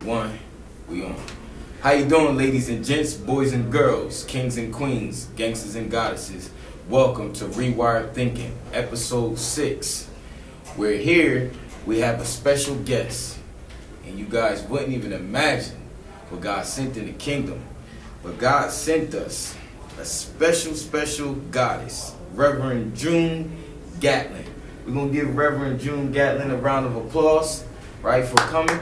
One, we on. How you doing, ladies and gents, boys and girls, kings and queens, gangsters and goddesses? Welcome to Rewire Thinking, episode 6. We're here, we have a special guest, and you guys wouldn't even imagine what God sent in the kingdom. But God sent us a special goddess, Reverend June Gatlin. We're going to give Reverend June Gatlin a round of applause, right, for coming,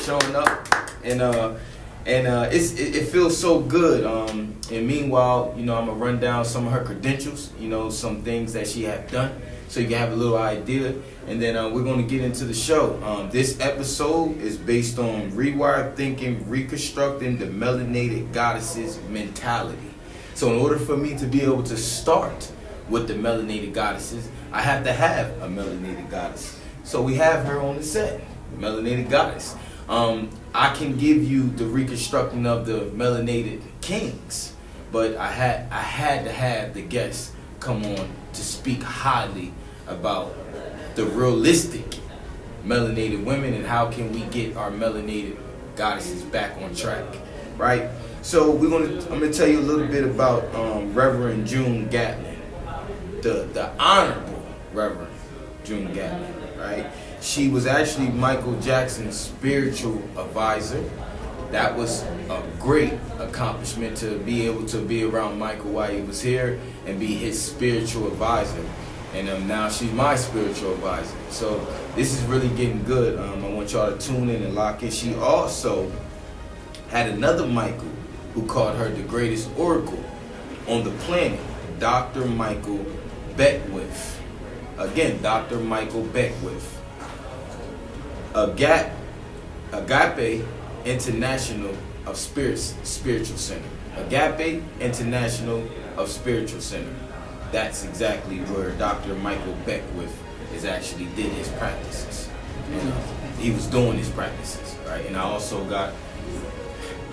showing up. And it feels so good. And meanwhile, I'm going to run down some of her credentials, some things that she have done, so you can have a little idea. And then we're going to get into the show. This episode is based on Rewire Thinking, Reconstructing the Melanated Goddesses Mentality. So in order for me to be able to start with the melanated goddesses, I have to have a melanated goddess. So we have her on the set, melanated goddess. I can give you the reconstructing of the melanated kings, but I had to have the guests come on to speak highly about the realistic melanated women and how can we get our melanated goddesses back on track, right? So I'm gonna tell you a little bit about Reverend June Gatlin, the honorable Reverend June Gatlin, right? She was actually Michael Jackson's spiritual advisor. That was a great accomplishment to be able to be around Michael while he was here and be his spiritual advisor. And now she's my spiritual advisor. So this is really getting good. I want y'all to tune in and lock in. She also had another Michael who called her the greatest oracle on the planet, Dr. Michael Beckwith. Again, Dr. Michael Beckwith. Agape International of Spiritual Center. Agape International of Spiritual Center. That's exactly where Dr. Michael Beckwith actually did his practices. And he was doing his practices, right? And I also got,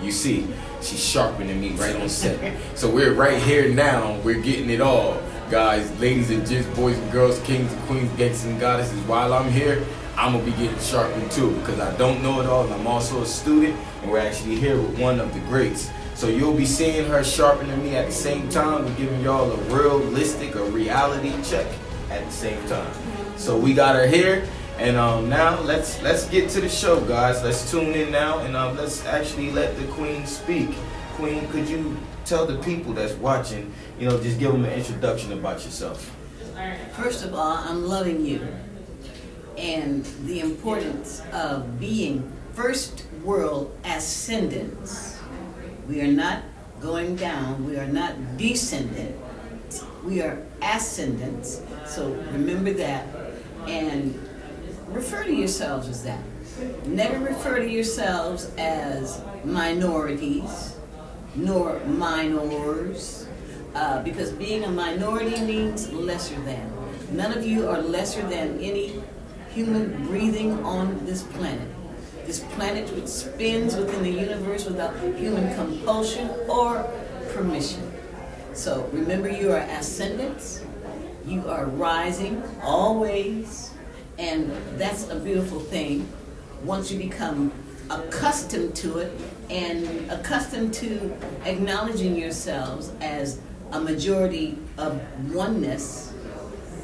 you see, she's sharpening me right on set. So we're right here now. We're getting it all. Guys, ladies and gents, boys and girls, kings and queens, gangsters and goddesses. While I'm here, I'm going to be getting sharpened too, because I don't know it all, and I'm also a student, and we're actually here with one of the greats. So you'll be seeing her sharpening me at the same time. We're giving y'all a realistic, a reality check at the same time. So we got her here, and now let's get to the show, guys. Let's tune in now, and let's actually let the queen speak. Queen, could you tell the people that's watching, just give them an introduction about yourself? First of all, I'm loving you. And the importance of being first world ascendants. We are not going down, we are not descendant, we are ascendants. So remember that and refer to yourselves as that. Never refer to yourselves as minorities nor minors, because being a minority means lesser than. None of you are lesser than any human breathing on this planet. This planet which spins within the universe without human compulsion or permission. So remember, you are ascendants, you are rising always, and that's a beautiful thing once you become accustomed to it and accustomed to acknowledging yourselves as a majority of oneness.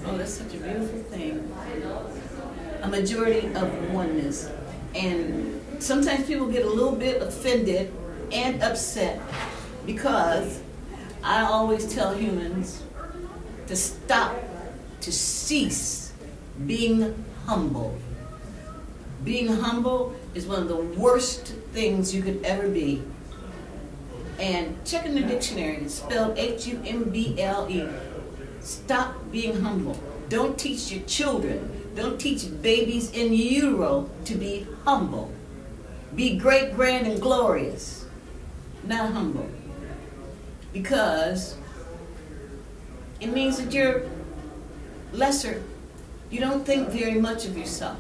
Oh, that's such a beautiful thing. A majority of oneness. And sometimes people get a little bit offended and upset because I always tell humans to stop, to cease being humble. Being humble is one of the worst things you could ever be. And check in the dictionary, it's spelled Humble. Stop being humble. Don't teach your children. Don't teach babies in utero to be humble. Be great, grand, and glorious, not humble. Because it means that you're lesser. You don't think very much of yourself.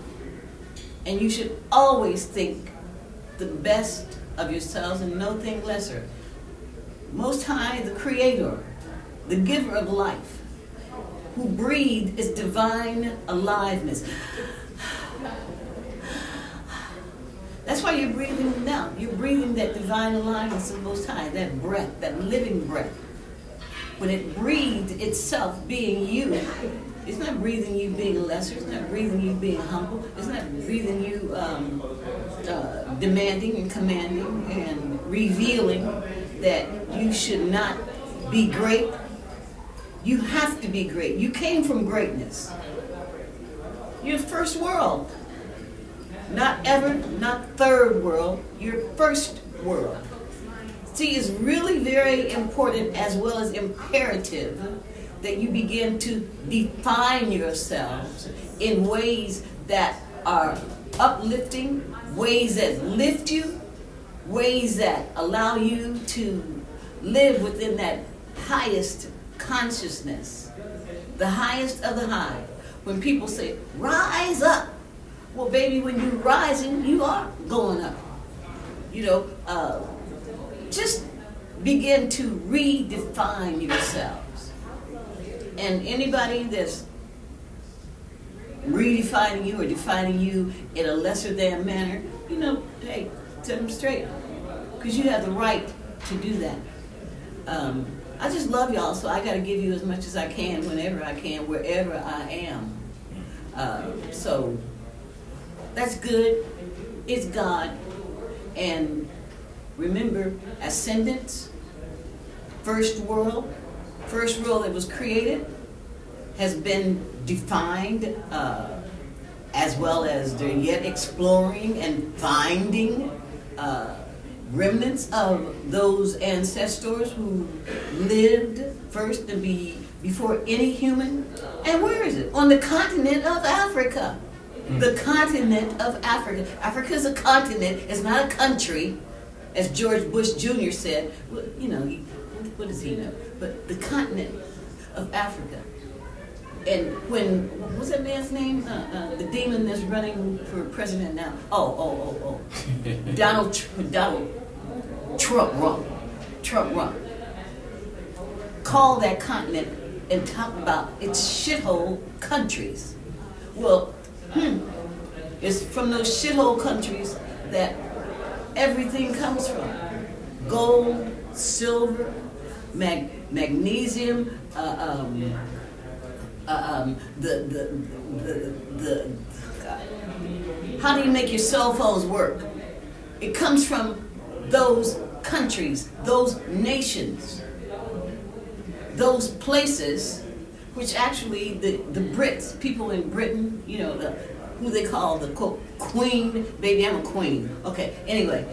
And you should always think the best of yourselves and no thing lesser. Most High, the Creator, the giver of life, who breathed is divine aliveness. That's why you're breathing now. You're breathing that divine alliance of the Most High, that breath, that living breath. When it breathed itself being you, it's not breathing you being lesser, it's not breathing you being humble, it's not breathing you demanding and commanding and revealing that you should not be great. You have to be great. You came from greatness. You're first world. Not ever, not third world, you're first world. See, it's really very important as well as imperative that you begin to define yourselves in ways that are uplifting, ways that lift you, ways that allow you to live within that highest consciousness, the highest of the high. When people say, rise up, well, baby, when you're rising, you are going up. Just begin to redefine yourselves. And anybody that's redefining you or defining you in a lesser than manner, hey, set them straight. Because you have the right to do that. I just love y'all, so I got to give you as much as I can, whenever I can, wherever I am. So that's good. It's God. And remember, ascendance, first world that was created, has been defined, as well as they're yet exploring and finding remnants of those ancestors who lived first and before any human. And where is it? On the continent of Africa. The continent of Africa. Africa is a continent. It's not a country, as George Bush Jr. said. Well, what does he know? But the continent of Africa. And what's that man's name? The demon that's running for president now. Donald Trump. Call that continent and talk about its shithole countries. Well, it's from those shithole countries that everything comes from. Gold, silver, magnesium, how do you make your cell phones work? It comes from those countries, those nations, those places, which actually the Brits, people in Britain, who they call the queen, baby, I'm a queen. Okay, anyway,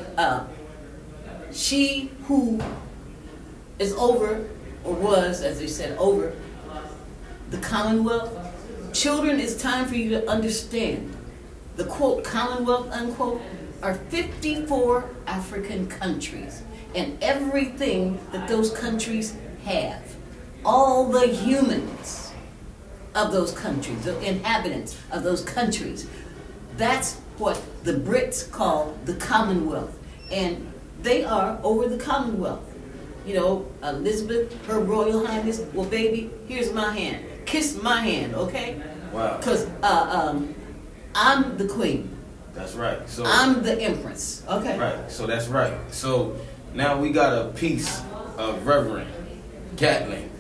she who is over, or was, as they said, over the Commonwealth. Children, it's time for you to understand. The quote, Commonwealth, unquote, are 54 African countries. And everything that those countries have. All the humans of those countries, the inhabitants of those countries. That's what the Brits call the Commonwealth. And they are over the Commonwealth. Elizabeth, Her Royal Highness, well, baby, here's my hand. Kiss my hand, okay? Wow. Because I'm the queen. That's right. So I'm the empress, okay? Right. So that's right. So now we got a piece of Reverent Gatlin.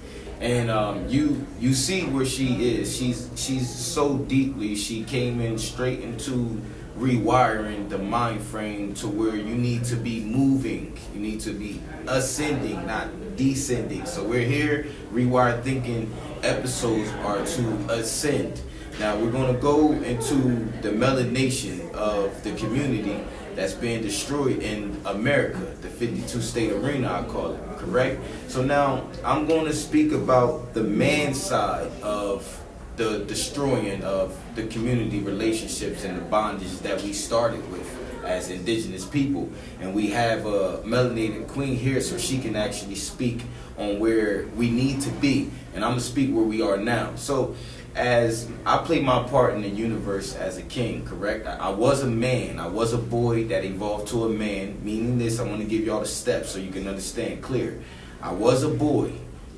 And you see where she is. She's so deeply, she came in straight into rewiring the mind frame to where you need to be moving. You need to be ascending, not descending. So we're here, Rewire Thinking episodes are to ascend. Now we're going to go into the melanation of the community that's being destroyed in America, the 52 state arena, I call it, correct? So now I'm going to speak about the man side of the destroying of the community relationships and the bondage that we started with as indigenous people. And we have a melanated queen here so she can actually speak on where we need to be. And I'm going to speak where we are now. So as I play my part in the universe as a king, correct? I was a man. I was a boy that evolved to a man. Meaning this, I want to give y'all the steps so you can understand clear. I was a boy,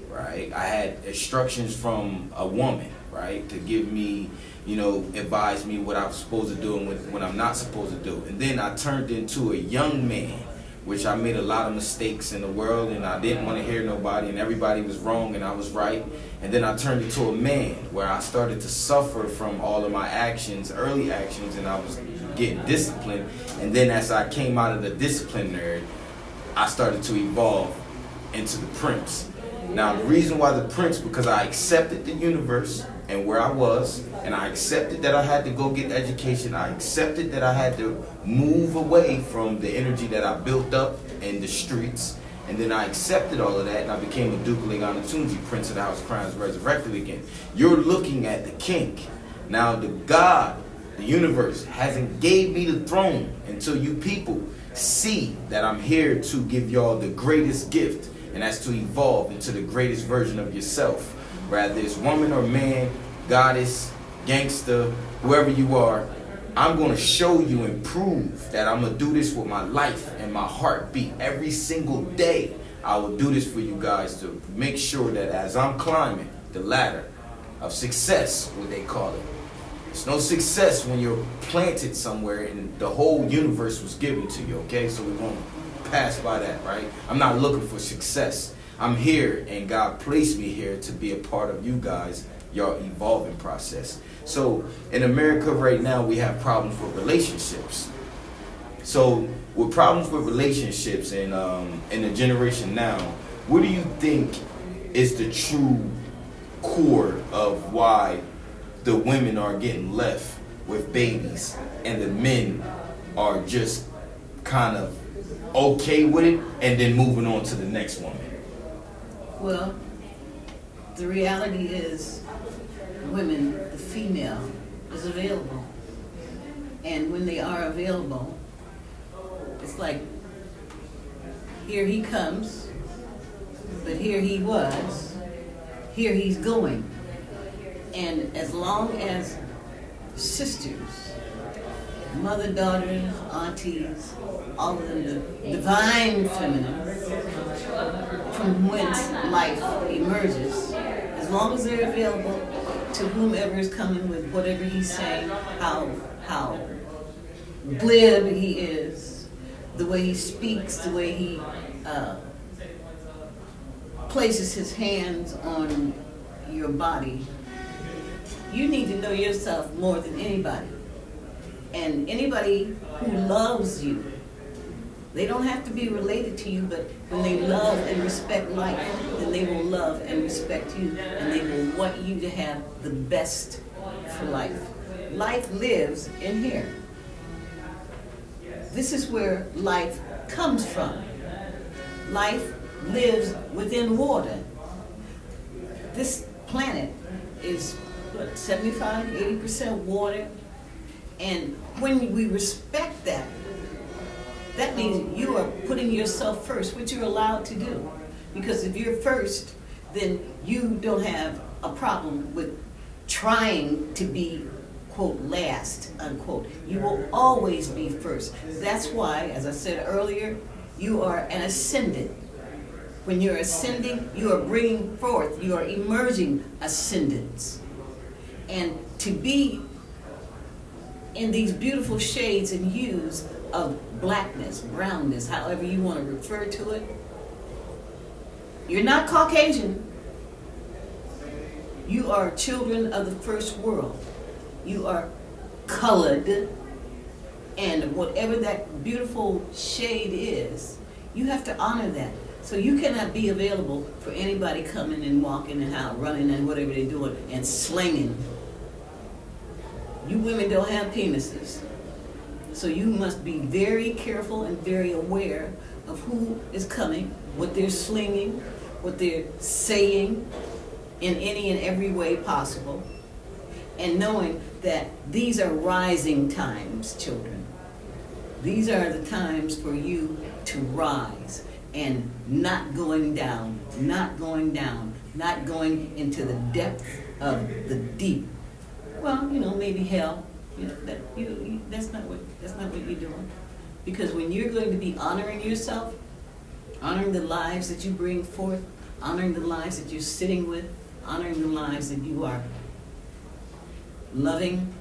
right? I had instructions from a woman, right? To give me, advise me what I'm supposed to do and what I'm not supposed to do. And then I turned into a young man, which I made a lot of mistakes in the world, and I didn't want to hear nobody, and everybody was wrong and I was right. And then I turned into a man, where I started to suffer from all of my actions, early actions, and I was getting disciplined. And then as I came out of the disciplinary, I started to evolve into the prince. Now, the reason why the prince, because I accepted the universe and where I was, and I accepted that I had to go get education. I accepted that I had to move away from the energy that I built up in the streets. And then I accepted all of that, and I became a Duke Leonatunji, Prince of the House of Crowns, resurrected again. You're looking at the king. Now, the God, the universe, hasn't gave me the throne until you people see that I'm here to give y'all the greatest gift, and that's to evolve into the greatest version of yourself. Whether it's woman or man, goddess, gangster, whoever you are, I'm going to show you and prove that I'm going to do this with my life and my heartbeat every single day. I will do this for you guys to make sure that as I'm climbing the ladder of success, what they call it. It's no success when you're planted somewhere and the whole universe was given to you, okay? So we won't pass by that, right? I'm not looking for success. I'm here, and God placed me here to be a part of you guys, your evolving process. So in America right now, we have problems with relationships. So with problems with relationships and in the generation now, what do you think is the true core of why the women are getting left with babies and the men are just kind of okay with it and then moving on to the next woman? Well, the reality is women, the female, is available. And when they are available, it's like, here he comes, but here he was, here he's going. And as long as sisters, mother, daughters, aunties, all of them, the divine feminine, from whence life emerges, as long as they're available to whomever is coming with whatever he's saying, how glib he is, the way he speaks, the way he places his hands on your body. You need to know yourself more than anybody. And anybody who loves you, they don't have to be related to you, but when they love and respect life, then they will love and respect you, and they will want you to have the best for life. Life lives in here. This is where life comes from. Life lives within water. This planet is, 75, 80% water. And when we respect that, that means you are putting yourself first, which you're allowed to do. Because if you're first, then you don't have a problem with trying to be, quote, last, unquote. You will always be first. That's why, as I said earlier, you are an ascendant. When you're ascending, you are bringing forth, you are emerging ascendants. And to be in these beautiful shades and hues of blackness, brownness, however you want to refer to it. You're not Caucasian. You are children of the first world. You are colored, and whatever that beautiful shade is, you have to honor that. So you cannot be available for anybody coming and walking and out, running and whatever they're doing and slinging. You women don't have penises. So you must be very careful and very aware of who is coming, what they're slinging, what they're saying in any and every way possible. And knowing that these are rising times, children. These are the times for you to rise and not going down, not going down, not going into the depth of the deep. Well, maybe hell. That's not what you're doing. Because when you're going to be honoring yourself, honoring the lives that you bring forth, honoring the lives that you're sitting with, honoring the lives that you are loving,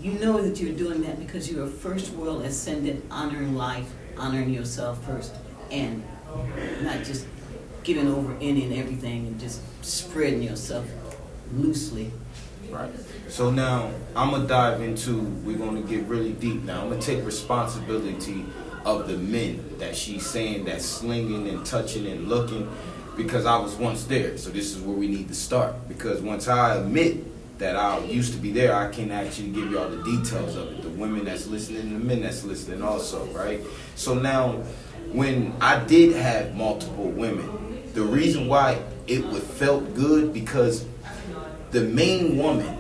you know that you're doing that because you're a first world ascendant, honoring life, honoring yourself first, and not just giving over any and everything and just spreading yourself loosely. Right. So now I'm gonna dive into. We're gonna get really deep now. I'm gonna take responsibility of the men that she's saying that's slinging and touching and looking, because I was once there. So this is where we need to start. Because once I admit that I used to be there, I can actually give you all the details of it. The women that's listening and the men that's listening also, right? So now, when I did have multiple women, the reason why it would felt good, because the main woman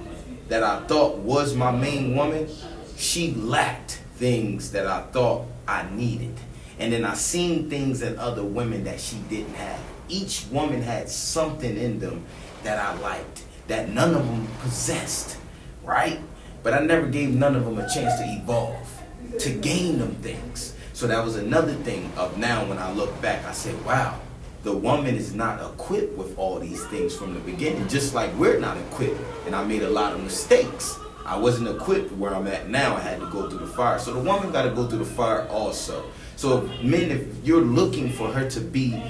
that I thought was my main woman, she lacked things that I thought I needed. And then I seen things in other women that she didn't have. Each woman had something in them that I liked, that none of them possessed, right? But I never gave none of them a chance to evolve, to gain them things. So that was another thing of now when I look back, I said, wow, the woman is not equipped with all these things from the beginning, just like we're not equipped. And I made a lot of mistakes. I wasn't equipped where I'm at now. I had to go through the fire. So the woman got to go through the fire also. So men, if you're looking for her to be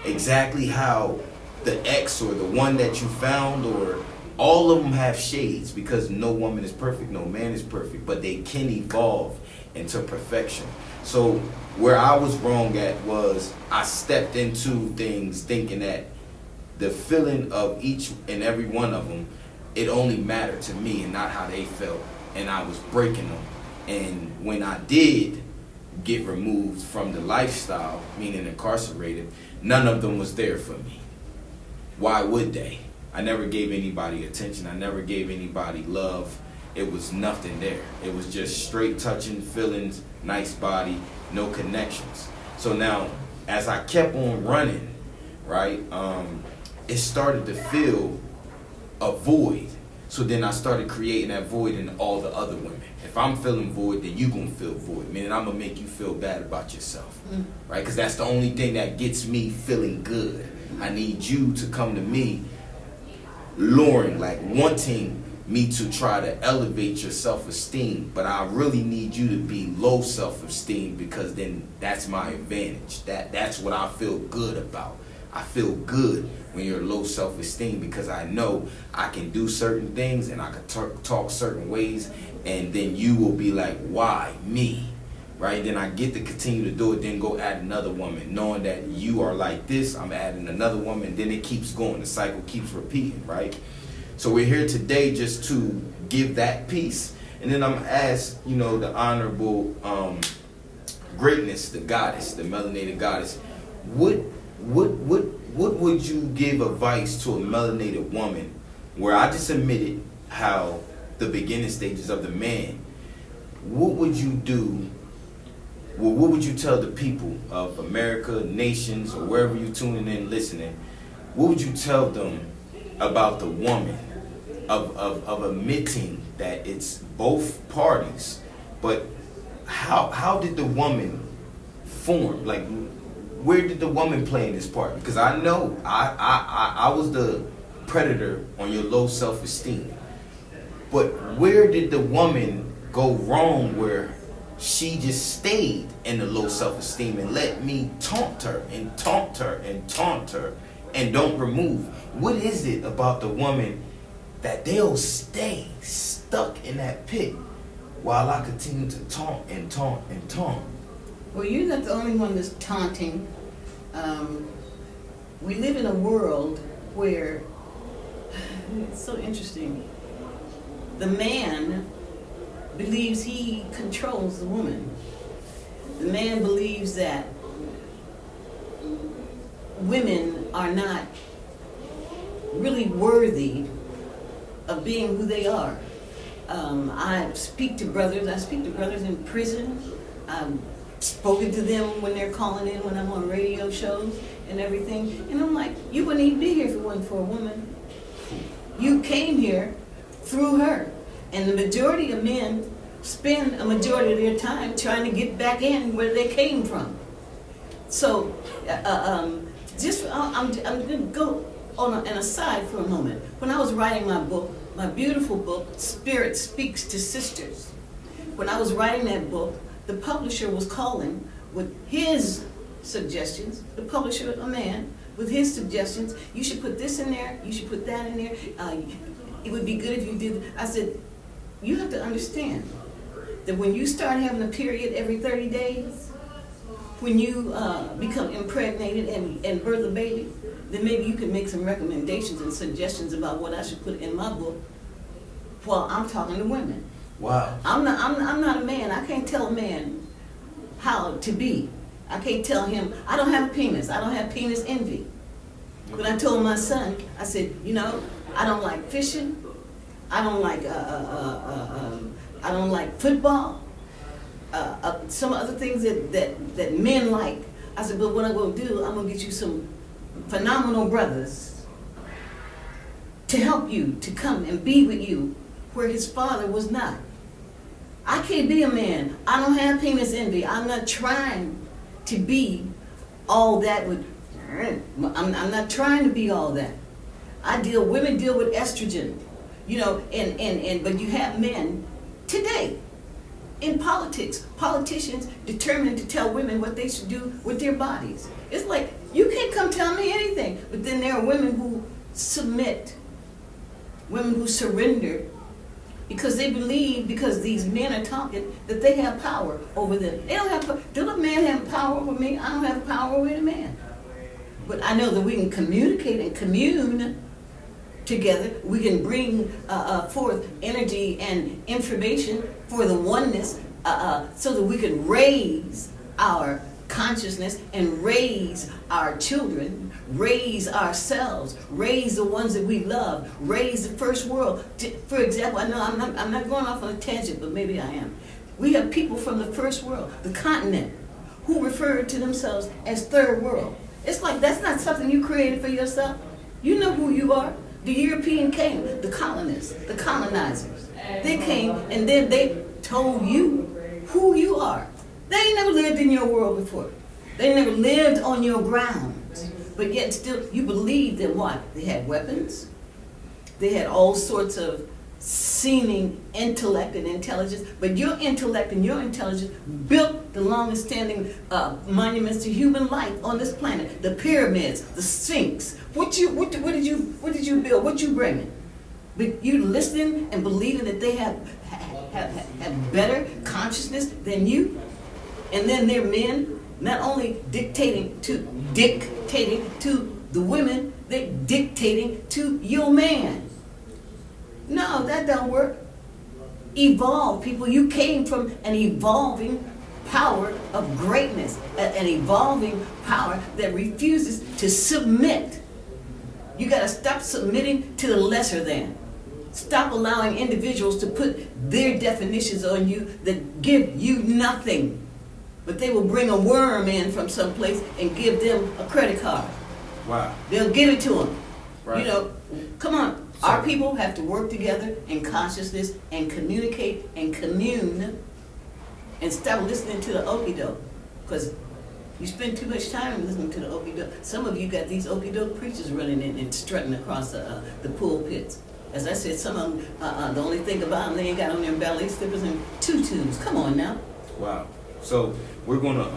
exactly how the ex or the one that you found, or all of them have shades, because no woman is perfect, no man is perfect, but they can evolve into perfection. So where I was wrong at was I stepped into things thinking that the feeling of each and every one of them, it only mattered to me and not how they felt, and I was breaking them. And when I did get removed from the lifestyle, meaning incarcerated, none of them was there for me. Why would they? I never gave anybody attention. I never gave anybody love. It was nothing there. It was just straight touching, feelings, nice body, no connections. So now, as I kept on running, right, it started to feel a void. So then I started creating that void in all the other women. If I'm feeling void, then you gonna feel void, meaning I'm gonna make you feel bad about yourself, right? Because that's the only thing that gets me feeling good. I need you to come to me luring, like wanting me to try to elevate your self-esteem, but I really need you to be low self-esteem, because then that's my advantage. That's what I feel good about. I feel good when you're low self-esteem, because I know I can do certain things and I can talk certain ways, and then you will be like, why me? Right? Then I get to continue to do it, then go add another woman, knowing that you are like this, I'm adding another woman, then it keeps going, the cycle keeps repeating, right? So we're here today just to give that piece, and then I'm gonna ask, you know, the honorable greatness, the goddess, the melanated goddess, what would you give advice to a melanated woman, where I just admitted how the beginning stages of the man, what would you do? Well, what would you tell the people of America, nations, or wherever you're tuning in, listening? What would you tell them about the woman, of admitting that it's both parties, but how did the woman form? Like, where did the woman play in this part? Because I know I was the predator on your low self-esteem, but where did the woman go wrong, where she just stayed in the low self-esteem and let me taunt her and taunt her and taunt her and don't remove? What is it about the woman that they'll stay stuck in that pit while I continue to taunt and taunt and taunt? Well, you're not the only one that's taunting. We live in a world where, it's so interesting, the man believes he controls the woman. The man believes that women are not really worthy of being who they are. I speak to brothers in prison. I've spoken to them when they're calling in, when I'm on radio shows and everything. And I'm like, you wouldn't even be here if it wasn't for a woman. You came here through her. And the majority of men spend a majority of their time trying to get back in where they came from. So, I'm going to go on an aside for a moment. When I was writing my book, my beautiful book, Spirit Speaks to Sisters, when I was writing that book, the publisher was calling with his suggestions, the publisher, a man, with his suggestions. You should put this in there, you should put that in there. It would be good if you did. I said, you have to understand that when you start having a period every 30 days, when you become impregnated and birth a baby, then maybe you can make some recommendations and suggestions about what I should put in my book while I'm talking to women. Wow. I'm not a man. I can't tell a man how to be. I can't tell him, I don't have a penis. I don't have penis envy. But I told my son, I said, you know, I don't like fishing. I don't like I don't like football. Some other things that men like. I said, but what I'm going to do, I'm going to get you some phenomenal brothers to help you, to come and be with you where his father was not. I can't be a man. I don't have penis envy. I'm not trying to be all that with, I'm not trying to be all that. Women deal with estrogen, you know, but you have men today in politics, politicians determined to tell women what they should do with their bodies. It's like, you can't come tell me anything. But then there are women who submit, women who surrender, because they believe, because these men are talking, that they have power over them. They don't have, do a man have power over me? I don't have power over a man. But I know that we can communicate and commune together. We can bring forth energy and information for the oneness, so that we can raise our consciousness and raise our children, raise ourselves, raise the ones that we love, raise the first world. For example, I know I'm not going off on a tangent, but maybe I am. We have people from the first world, the continent, who refer to themselves as third world. It's like, that's not something you created for yourself. You know who you are. The European came, the colonists, the colonizers. They came and then they told you who you are. They ain't never lived in your world before. They never lived on your grounds. But yet still, you believe that what? They had weapons. They had all sorts of seeming intellect and intelligence. But your intellect and your intelligence built the longest standing monuments to human life on this planet. The pyramids, the Sphinx. What did you build? What you bringing? But you listening and believing that they have better consciousness than you? And then they're men not only dictating to the women, they're dictating to your man. No, that don't work. Evolve, people. You came from an evolving power of greatness, an evolving power that refuses to submit. You got to stop submitting to the lesser than. Stop allowing individuals to put their definitions on you that give you nothing. But they will bring a worm in from someplace and give them a credit card. Wow. They'll give it to them. Right. You know, come on. Our people have to work together in consciousness and communicate and commune and stop listening to the okie-doke. Because you spend too much time listening to the okie-doke. Some of you got these okie-doke preachers running in and strutting across the pulpits. As I said, some of them, the only thing about them, they ain't got on their ballet slippers and tutus. Come on now. Wow. So we're gonna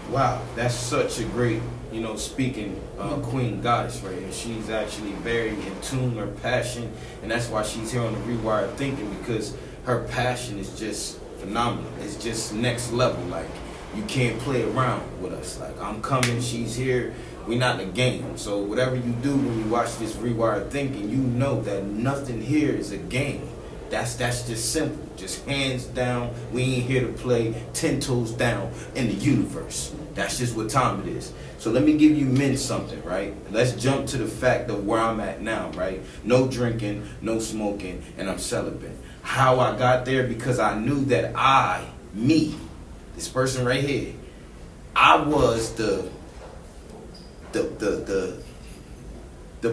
wow, that's such a great, you know, speaking queen goddess right here. She's actually very in tune, her passion, and that's why she's here on the Rewire Thinking, because her passion is just phenomenal. It's just next level. Like, you can't play around with us. Like, I'm coming, she's here. We're not in a game. So whatever you do when you watch this Rewire Thinking, you know that nothing here is a game. That's just simple. Just hands down, we ain't here to play 10 toes down in the universe. That's just what time it is. So let me give you men something, right? Let's jump to the fact of where I'm at now, right? No drinking, no smoking, and I'm celibate. How I got there? Because I knew that me, this person right here, I was the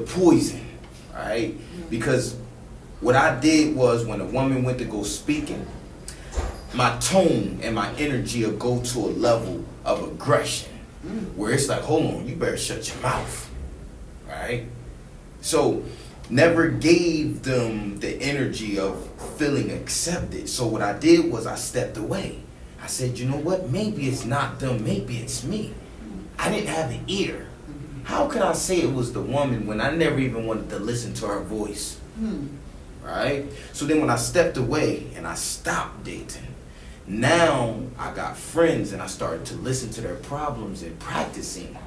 poison, right? Because what I did was, when a woman went to go speaking, my tone and my energy will go to a level of aggression where it's like, hold on, you better shut your mouth, right? So never gave them the energy of feeling accepted. So what I did was I stepped away. I said, you know what? Maybe it's not them. Maybe it's me. I didn't have an ear. How could I say it was the woman when I never even wanted to listen to her voice? Right? So then when I stepped away and I stopped dating, now I got friends and I started to listen to their problems and practicing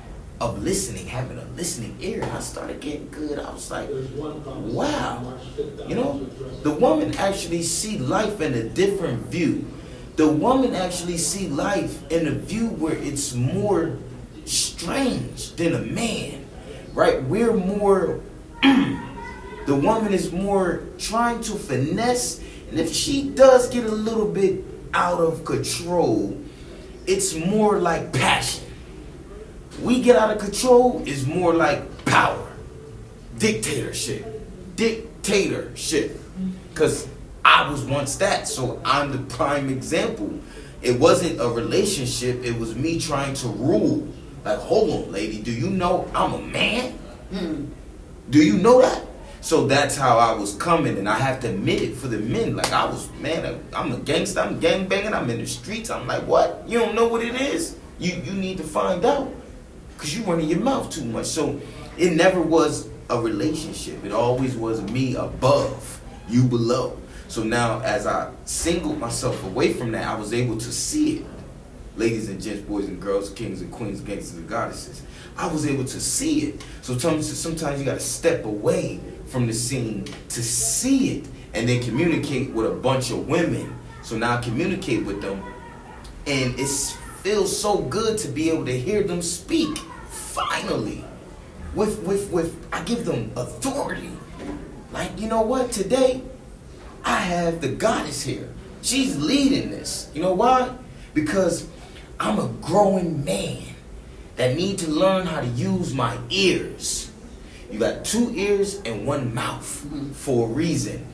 of listening, having a listening ear. And I started getting good. I was like, wow. You know, the woman actually see life in a different view. The woman actually see life in a view where it's more strange than a man, right? We're more, the woman is more trying to finesse, and if she does get a little bit out of control, it's more like passion. We get out of control is more like power, dictatorship, because I was once that, so I'm the prime example. It wasn't a relationship, it was me trying to rule. Like, hold on, lady, do you know I'm a man? Do you know that? So that's how I was coming, and I have to admit it for the men. Like, I was, man, I'm a gangster, I'm gangbanging, I'm in the streets. I'm like, what? You don't know what it is? You need to find out, because you running your mouth too much. So it never was a relationship. It always was me above, you below. So now as I singled myself away from that, I was able to see it. Ladies and gents, boys and girls, kings and queens, gangsters and goddesses. I was able to see it. So sometimes you got to step away from the scene to see it and then communicate with a bunch of women. So now I communicate with them, and it feels so good to be able to hear them speak. Finally, with I give them authority. Like, you know what? Today, I have the goddess here. She's leading this. You know why? Because I'm a growing man that need to learn how to use my ears. You got 2 ears and 1 mouth for a reason.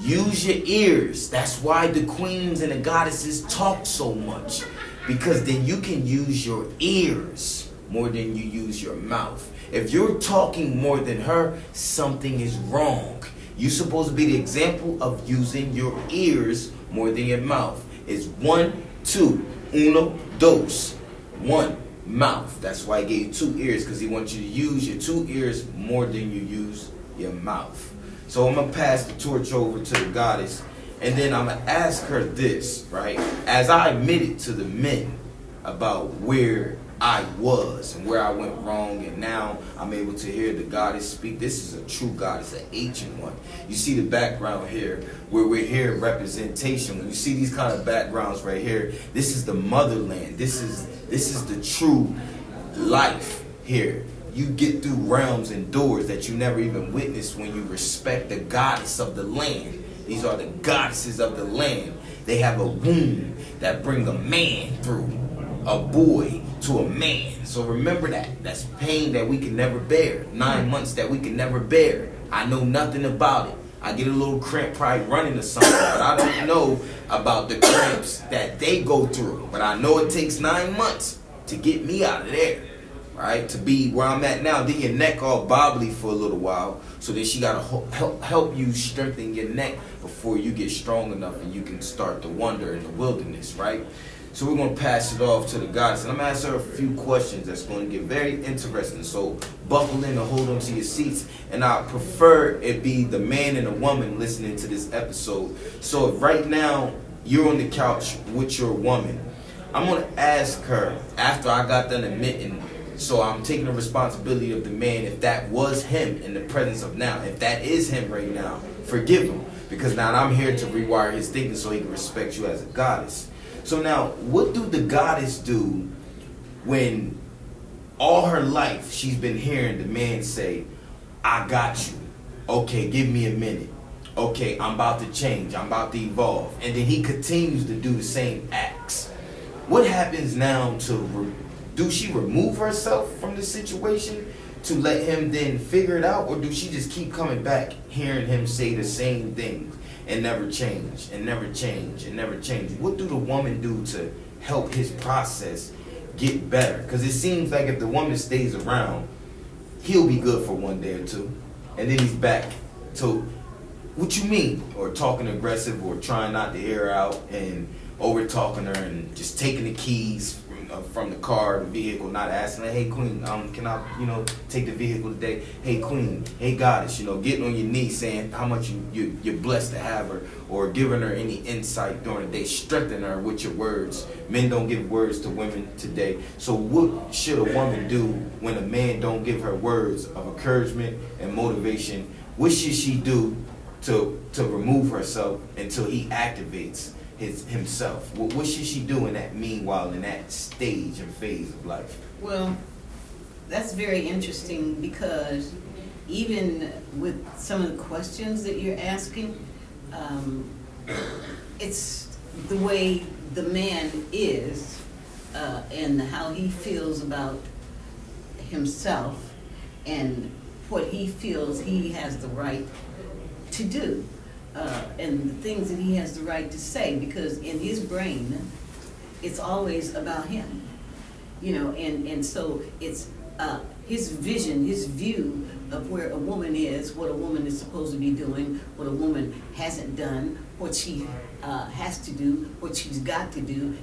Use your ears. That's why the queens and the goddesses talk so much, because then you can use your ears more than you use your mouth. If you're talking more than her, something is wrong. You're supposed to be the example of using your ears more than your mouth. It's 1, 2, uno, dos. 1 mouth. That's why he gave you 2 ears, because he wants you to use your 2 ears more than you use your mouth. So I'm going to pass the torch over to the goddess, and then I'm going to ask her this, right? As I admitted to the men about where I was and where I went wrong, and now I'm able to hear the goddess speak. This is a true goddess, an ancient one. You see the background here, where we're here representation. When you see these kind of backgrounds right here, this is the motherland. This is the true life here. You get through realms and doors that you never even witnessed when you respect the goddess of the land. These are the goddesses of the land. They have a womb that bring a man through, a boy to a man. So remember that. That's pain that we can never bear. 9 months that we can never bear. I know nothing about it. I get a little cramp probably running or something, but I don't know about the cramps that they go through. But I know it takes 9 months to get me out of there, right? To be where I'm at now. Then your neck all bobbly for a little while. So then she got to help you strengthen your neck before you get strong enough and you can start to wander in the wilderness, right? So we're going to pass it off to the goddess, and I'm going to ask her a few questions that's going to get very interesting. So buckle in and hold on to your seats, and I prefer it be the man and the woman listening to this episode. So if right now you're on the couch with your woman, I'm going to ask her after I got done admitting, so I'm taking the responsibility of the man, if that was him in the presence of now, if that is him right now, forgive him, because now I'm here to rewire his thinking so he can respect you as a goddess. So now, what do the goddess do when all her life she's been hearing the man say, I got you. Okay, give me a minute. Okay, I'm about to change. I'm about to evolve. And then he continues to do the same acts. What happens now do she remove herself from the situation to let him then figure it out? Or do she just keep coming back, hearing him say the same things? And never change, and never change, and never change. What do the woman do to help his process get better? Because it seems like if the woman stays around, he'll be good for 1 day or 2. and then he's back to what you mean, or talking aggressive, or trying not to hear her out, and over talking her, and just taking the keys from the car, the vehicle, not asking her, hey queen, can I, take the vehicle today? Hey queen, hey goddess, getting on your knees, saying how much you're blessed to have her, or giving her any insight during the day, strengthening her with your words. Men don't give words to women today. So what should a woman do when a man don't give her words of encouragement and motivation? What should she do to remove herself until he activates himself? What should she do in that stage and phase of life? Well, that's very interesting, because even with some of the questions that you're asking, it's the way the man is, and how he feels about himself, and what he feels he has the right to do. And the things that he has the right to say, because in his brain, it's always about him, and so it's his vision, his view of where a woman is, what a woman is supposed to be doing, what a woman hasn't done, what she has to do, what she's got to do.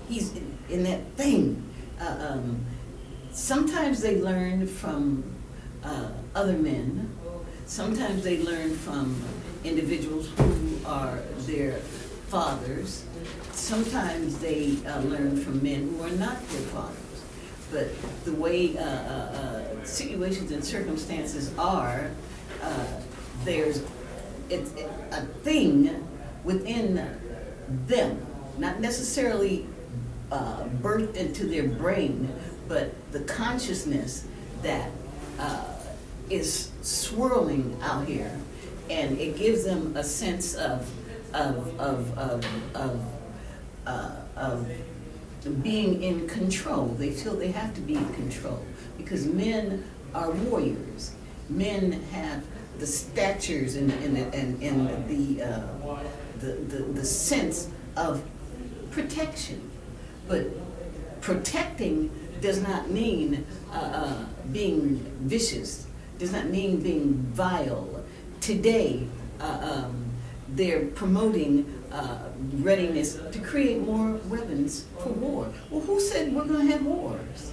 He's in that thing. Sometimes they learn from other men. Sometimes they learn from individuals who are their fathers. Sometimes they learn from men who are not their fathers. But the way situations and circumstances are, there's it's a thing within them, not necessarily birthed into their brain, but the consciousness that is swirling out here, and it gives them a sense of being in control. They feel they have to be in control because men are warriors. Men have the statures and the sense of protection, but protecting does not mean being vicious. Does not mean being vile. Today, they're promoting readiness to create more weapons for war. Well, who said we're going to have wars?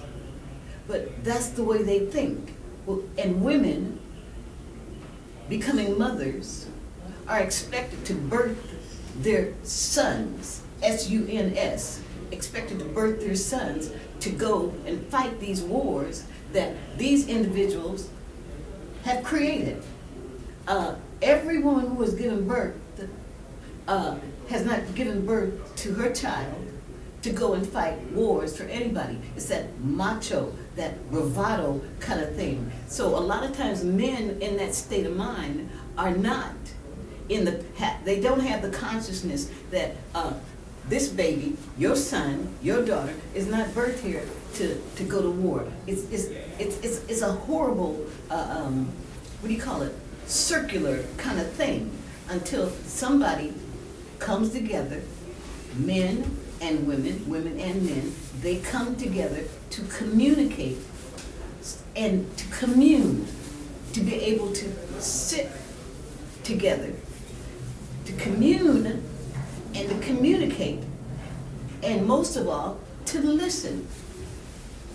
But that's the way they think. Well, and women becoming mothers are expected to birth their sons, S-U-N-S, expected to birth their sons to go and fight these wars that these individuals have created. Every woman who has given birth has not given birth to her child to go and fight wars for anybody. It's that macho, that bravado kind of thing. So a lot of times men in that state of mind are not they don't have the consciousness that this baby, your son, your daughter, is not birthed here to go to war. It's a horrible, what do you call it, circular kind of thing, until somebody comes together, men and women, women and men, they come together to communicate and to commune, to be able to sit together, to commune and to communicate, and most of all, to listen.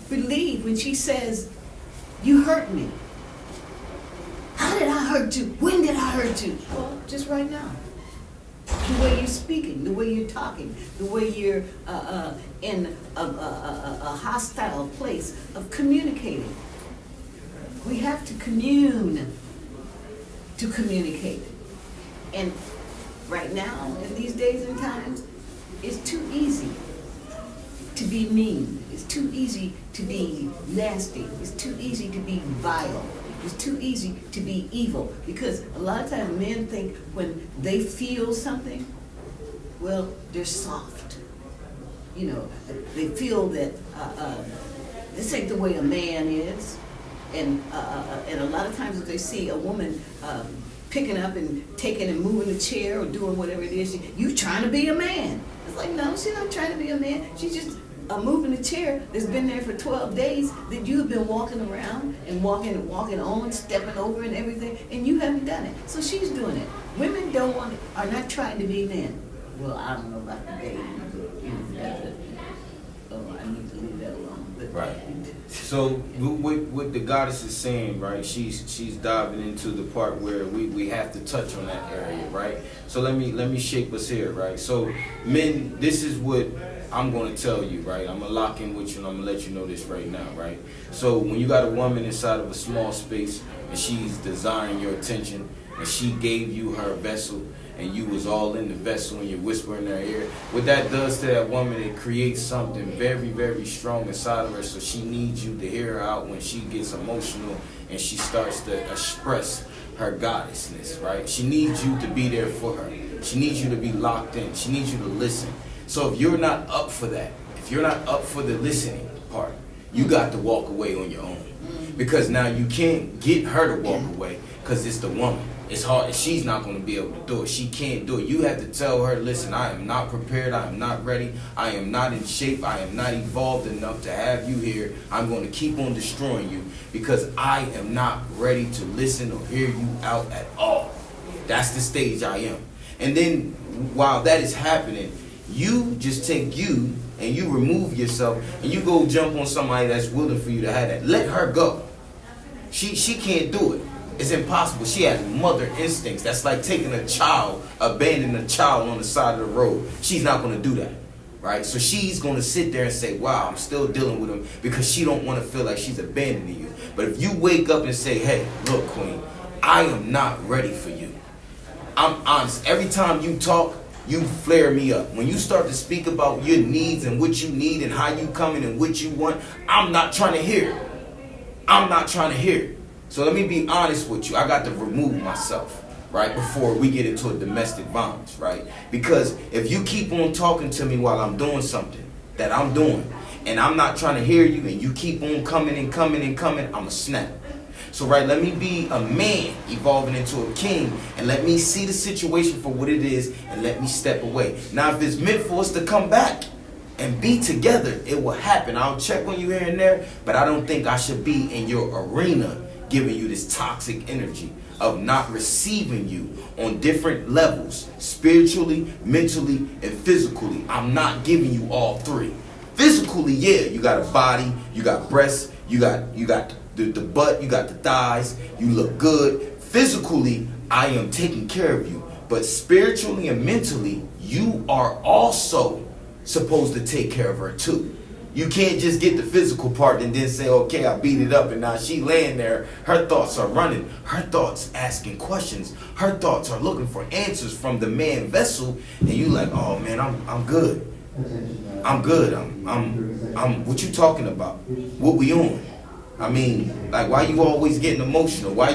Believe when she says, you hurt me. How did I hurt you? When did I hurt you? Well, just right now. The way you're speaking, the way you're talking, the way you're in a hostile place of communicating. We have to commune to communicate. And right now, in these days and times, it's too easy to be mean. It's too easy to be nasty. It's too easy to be vile. It's too easy to be evil, because a lot of times men think when they feel something, well, they're soft. They feel that this ain't the way a man is, and a lot of times if they see a woman picking up and taking and moving the chair or doing whatever it is, you trying to be a man. It's like, no, she's not trying to be a man. She's just a moving chair that's been there for 12 days that you've been walking around and walking on, stepping over and everything, and you haven't done it. So she's doing it. Women are not trying to be men. Well, I don't know about the baby, but I need to leave that alone. But, right. So what the goddess is saying, right? She's diving into the part where we have to touch on that area, right? So let me shape us here, right? So men, this is what I'm going to tell you, right? I'm going to lock in with you and I'm going to let you know this right now, right? So when you got a woman inside of a small space and she's desiring your attention and she gave you her vessel and you was all in the vessel and you're whispering in her ear, what that does to that woman, it creates something very, very strong inside of her, so she needs you to hear her out when she gets emotional and she starts to express her goddessness, right? She needs you to be there for her. She needs you to be locked in. She needs you to listen. So if you're not up for that, if you're not up for the listening part, you got to walk away on your own. Because now you can't get her to walk away because it's the woman. It's hard. She's not going to be able to do it. She can't do it. You have to tell her, listen, I am not prepared. I am not ready. I am not in shape. I am not evolved enough to have you here. I'm going to keep on destroying you because I am not ready to listen or hear you out at all. That's the stage I am. And then while that is happening, you just take you and you remove yourself and you go jump on somebody that's willing for you to have that. Let her go. She can't do it. It's impossible. She has mother instincts. That's like taking a child, abandoning a child on the side of the road. She's not going to do that, right? So she's going to sit there and say, wow, I'm still dealing with him, because she don't want to feel like she's abandoning you. But if you wake up and say, hey, look, queen, I am not ready for you. I'm honest. Every time you talk, you flare me up. When you start to speak about your needs and what you need and how you coming and what you want, I'm not trying to hear it. I'm not trying to hear it. So let me be honest with you. I got to remove myself, right, before we get into a domestic violence, right? Because if you keep on talking to me while I'm doing something that I'm doing, and I'm not trying to hear you, and you keep on coming and coming and coming, I'm a snap. So, right, let me be a man evolving into a king, and let me see the situation for what it is, and let me step away. Now, if it's meant for us to come back and be together, it will happen. I'll check on you here and there, but I don't think I should be in your arena giving you this toxic energy of not receiving you on different levels, spiritually, mentally, and physically. I'm not giving you all three. Physically, yeah, you got a body, you got breasts, you got the butt, you got the thighs, you look good. Physically, I am taking care of you. But spiritually and mentally, you are also supposed to take care of her too. You can't just get the physical part and then say, okay, I beat it up, and now she laying there, her thoughts are running, her thoughts asking questions, her thoughts are looking for answers from the man vessel, and you like, oh man, I'm good. I'm good. I'm what you talking about? What we on? I mean, like, why you always getting emotional? Why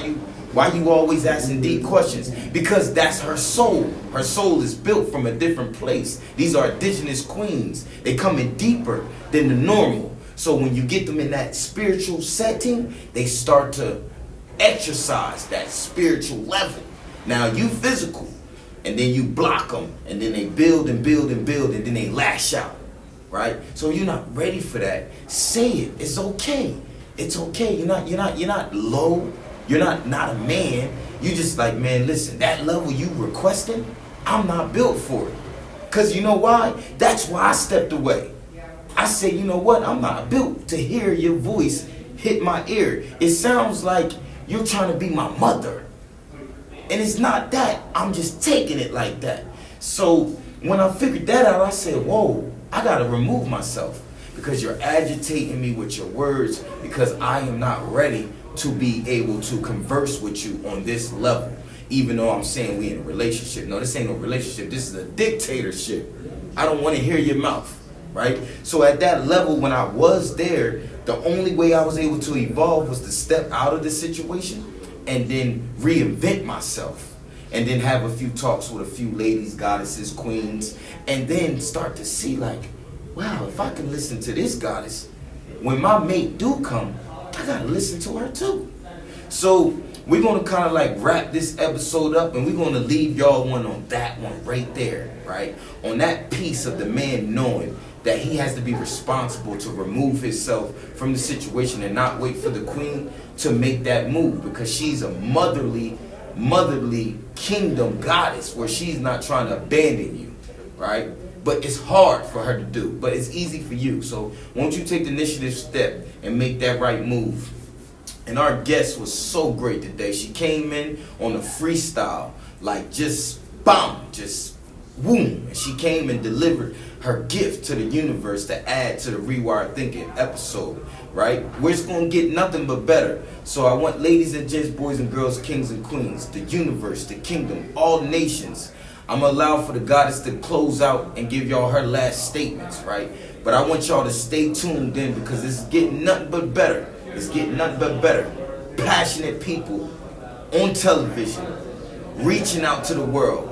you always asking deep questions? Because that's her soul. Her soul is built from a different place. These are indigenous queens. They come in deeper than the normal. So when you get them in that spiritual setting, they start to exercise that spiritual level. Now you physical, and then you block them, and then they build and build and build, and then they lash out, right? So you're not ready for that. Say it. It's okay. It's okay. You're not low. You're not a man. You just like, man, listen, that level you requesting, I'm not built for it. Because you know why? That's why I stepped away. I said, you know what? I'm not built to hear your voice hit my ear. It sounds like you're trying to be my mother. And it's not that. I'm just taking it like that. So when I figured that out, I said, whoa, I got to remove myself. Because you're agitating me with your words, because I am not ready to be able to converse with you on this level. Even though I'm saying we in a relationship. No, this ain't no relationship. This is a dictatorship. I don't want to hear your mouth, right? So at that level, when I was there, the only way I was able to evolve was to step out of the situation and then reinvent myself. And then have a few talks with a few ladies, goddesses, queens, and then start to see like, wow, if I can listen to this goddess, when my mate do come, I gotta listen to her too. So we're gonna kind of like wrap this episode up, and we're gonna leave y'all one on that one right there, right? On that piece of the man knowing that he has to be responsible to remove himself from the situation and not wait for the queen to make that move, because she's a motherly kingdom goddess where she's not trying to abandon you, right? But it's hard for her to do, but it's easy for you. So won't you take the initiative step and make that right move? And our guest was so great today. She came in on a freestyle, like just bam, just boom. And she came and delivered her gift to the universe to add to the Rewire Thinking episode, right? We're just going to get nothing but better. So I want ladies and gents, boys and girls, kings and queens, the universe, the kingdom, all nations. I'm going to allow for the goddess to close out and give y'all her last statements, right? But I want y'all to stay tuned in, because it's getting nothing but better. It's getting nothing but better. Passionate people on television, reaching out to the world.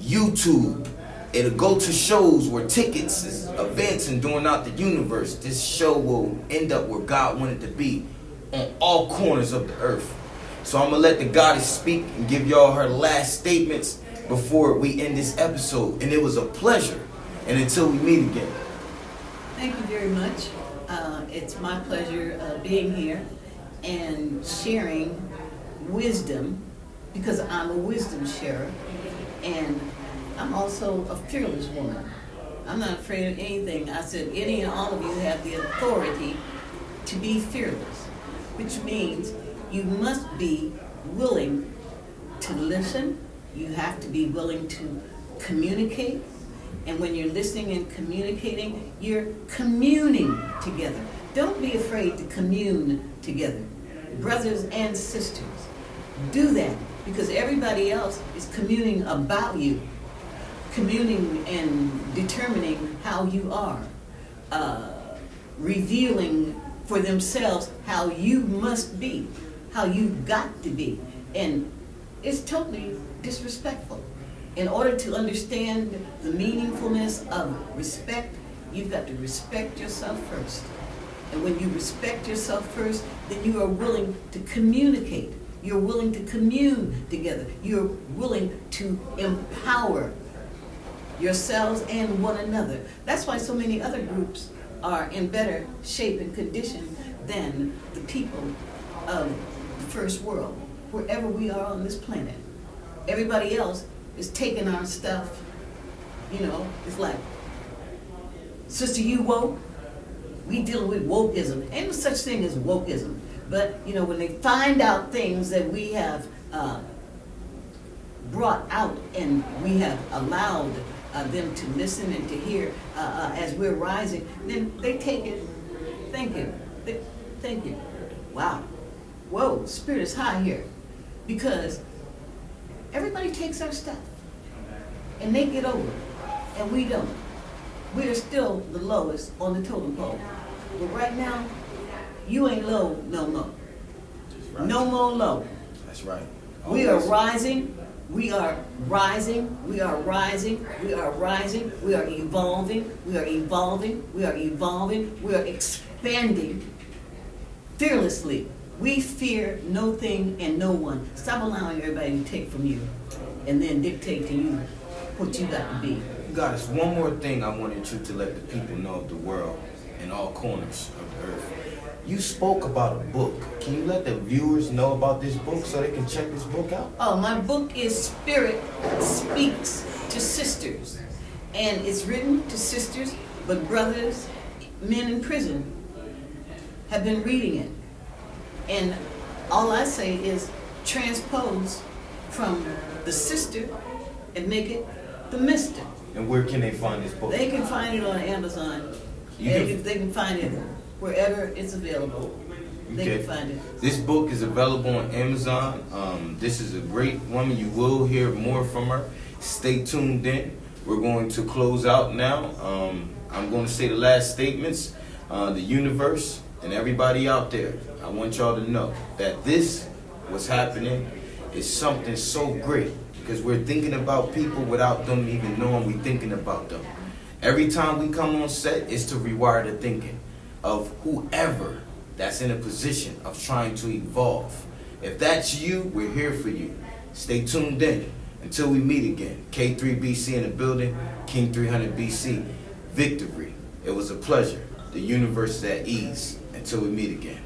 YouTube. It'll go to shows where tickets is advancing throughout the universe. This show will end up where God wanted to be, on all corners of the earth. So I'm going to let the goddess speak and give y'all her last statements before we end this episode. And it was a pleasure. And until we meet again. Thank you very much. It's my pleasure being here and sharing wisdom, because I'm a wisdom sharer, and I'm also a fearless woman. I'm not afraid of anything. I said any and all of you have the authority to be fearless, which means you must be willing to listen. You have to be willing to communicate. And when you're listening and communicating, you're communing together. Don't be afraid to commune together. Brothers and sisters, do that, because everybody else is communing about you, communing and determining how you are, revealing for themselves how you must be, how you've got to be. And it's totally disrespectful. In order to understand the meaningfulness of respect, you've got to respect yourself first. And when you respect yourself first, then you are willing to communicate. You're willing to commune together. You're willing to empower yourselves and one another. That's why so many other groups are in better shape and condition than the people of the first world, wherever we are on this planet. Everybody else is taking our stuff, it's like, sister, you woke? We dealing with wokeism. Ain't no such thing as wokeism. But, when they find out things that we have brought out and we have allowed them to listen and to hear as we're rising, then they take it. Thank you. Thank you. Wow. Whoa, spirit is high here. Because everybody takes our stuff and they get over it, and we don't. We are still the lowest on the totem pole. But right now, you ain't low no more. Right. No more low. That's right. We are rising. We are rising. We are rising. We are rising. We are evolving. We are evolving. We are evolving. We are expanding fearlessly. We fear no thing and no one. Stop allowing everybody to take from you and then dictate to you what you got to be. Goddess, one more thing I wanted you to let the people know of the world in all corners of the earth. You spoke about a book. Can you let the viewers know about this book so they can check this book out? Oh, my book is Spirit Speaks to Sisters. And it's written to sisters, but brothers, men in prison have been reading it. And all I say is transpose from the sister and make it the mister. And where can they find this book? They can find it on Amazon. They can find it wherever it's available. They Okay. can find it. This book is available on Amazon. This is a great woman. You will hear more from her. Stay tuned in. We're going to close out now. I'm going to say the last statements. The universe and everybody out there, I want y'all to know that this, what's happening, is something so great, because we're thinking about people without them even knowing we're thinking about them. Every time we come on set, it's to rewire the thinking of whoever that's in a position of trying to evolve. If that's you, we're here for you. Stay tuned in until we meet again. K3BC in the building, King 300BC. Victory It was a pleasure. The universe is at ease. Until we meet again.